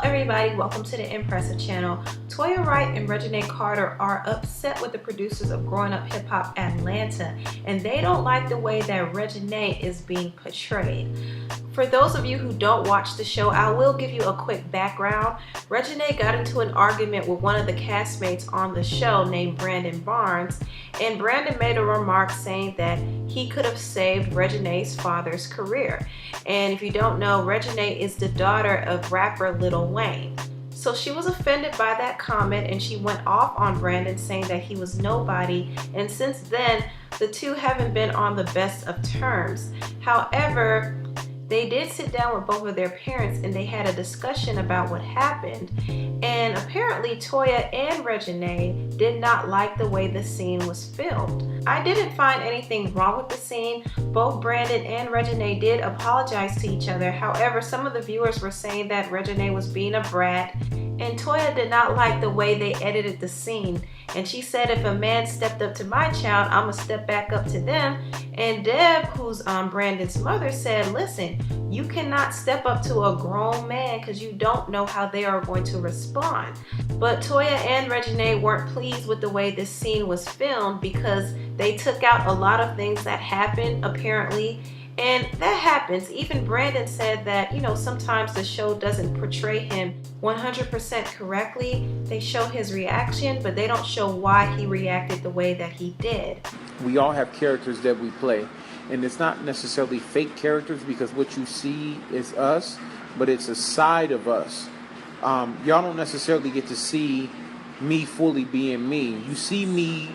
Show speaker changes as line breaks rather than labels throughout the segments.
everybody, welcome to the Impressive channel. Toya, Wright, and Reginae Carter are upset with the producers of Growing Up Hip Hop Atlanta, and they don't like the way that Reginae is being portrayed. For those of you who don't watch the show, I will give you a quick background. Reginae got into an argument with one of the castmates on the show named Brandon Barnes, and Brandon made a remark saying that he could have saved Reginae's father's career. And if you don't know, Reginae is the daughter of rapper Lil Wayne. So she was offended by that comment and she went off on Brandon, saying that he was nobody, and since then the two haven't been on the best of terms. However, they did sit down with both of their parents and they had a discussion about what happened, and apparently Toya and Reginae did not like the way the scene was filmed. I didn't find anything wrong with the scene. Both Brandon and Reginae did apologize to each other. However, some of the viewers were saying that Reginae was being a brat, and Toya did not like the way they edited the scene. And she said, if a man stepped up to my child, I'm gonna step back up to them. And Deb, who's Brandon's mother, said, listen, you cannot step up to a grown man because you don't know how they are going to respond. But Toya and Reginae weren't pleased with the way this scene was filmed because they took out a lot of things that happened, apparently. And that happens. Even Brandon said that, sometimes the show doesn't portray him 100% correctly. They show his reaction, but they don't show why he reacted the way that he did.
We all have characters that we play, and it's not necessarily fake characters because what you see is us, but it's a side of us. Y'all don't necessarily get to see me fully being me. You see me,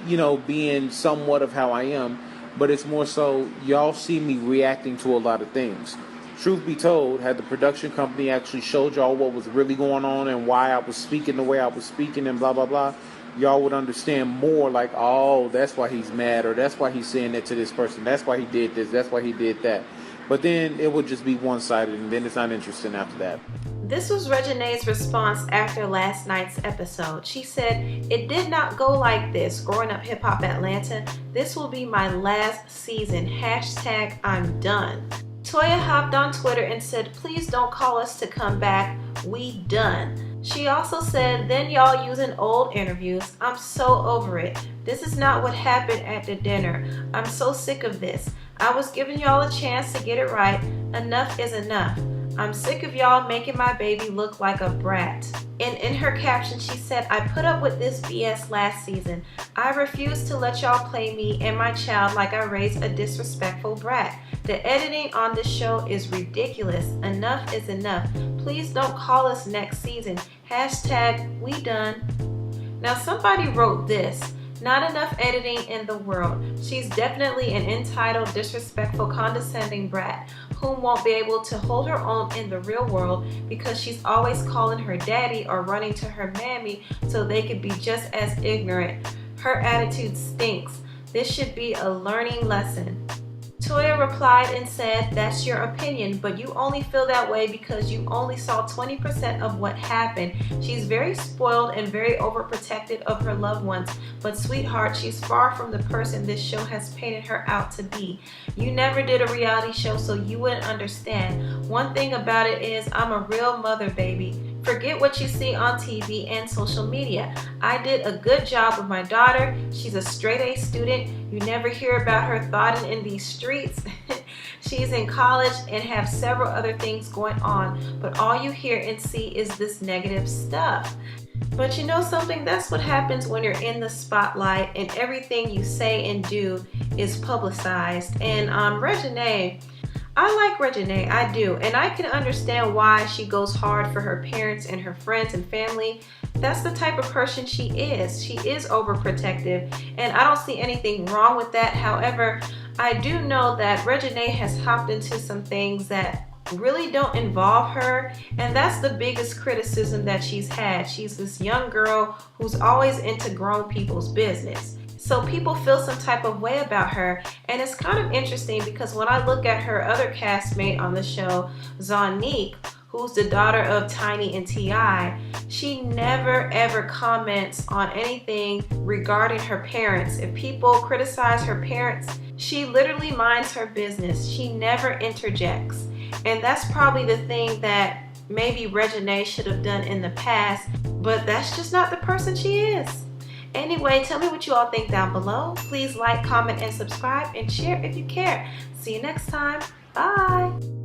being somewhat of how I am, but it's more so y'all see me reacting to a lot of things. Truth be told, had the production company actually showed y'all what was really going on and why I was speaking the way I was speaking and blah, blah, blah, y'all would understand more, like, oh, that's why he's mad, or that's why he's saying that to this person, that's why he did this, that's why he did that. But then it would just be one-sided, and then it's not interesting after that.
This was Reginae's response after last night's episode. She said, it did not go like this, Growing Up Hip Hop Atlanta. This will be my last season. # I'm done. Toya hopped on Twitter and said, please don't call us to come back. We done. She also said, then y'all using old interviews. I'm so over it. This is not what happened at the dinner. I'm so sick of this. I was giving y'all a chance to get it right. Enough is enough. I'm sick of y'all making my baby look like a brat. And in her caption, she said, I put up with this BS last season. I refuse to let y'all play me and my child like I raised a disrespectful brat. The editing on this show is ridiculous. Enough is enough. Please don't call us next season. # we done. Now somebody wrote this. Not enough editing in the world. She's definitely an entitled, disrespectful, condescending brat whom won't be able to hold her own in the real world because she's always calling her daddy or running to her mammy so they could be just as ignorant. Her attitude stinks. This should be a learning lesson. Toya replied and said, that's your opinion, but you only feel that way because you only saw 20% of what happened. She's very spoiled and very overprotective of her loved ones, but sweetheart, she's far from the person this show has painted her out to be. You never did a reality show, so you wouldn't understand. One thing about it is I'm a real mother, baby. Forget what you see on TV and social media. I did a good job with my daughter. She's a straight A student. You never hear about her thotting in these streets. She's in college and have several other things going on, but all you hear and see is this negative stuff. But you know something? That's what happens when you're in the spotlight and everything you say and do is publicized. And Reginae, I like Reginae, I do, and I can understand why she goes hard for her parents and her friends and family. That's the type of person she is. She is overprotective, and I don't see anything wrong with that. However, I do know that Reginae has hopped into some things that really don't involve her, and that's the biggest criticism that she's had. She's this young girl who's always into grown people's business. So people feel some type of way about her, and it's kind of interesting because when I look at her other castmate on the show, Zonique, who's the daughter of Tiny and T.I., she never ever comments on anything regarding her parents. If people criticize her parents, she literally minds her business. She never interjects. And that's probably the thing that maybe Reginae should have done in the past, but that's just not the person she is. Anyway, tell me what you all think down below. Please like, comment, and subscribe, and share if you care. See you next time. Bye.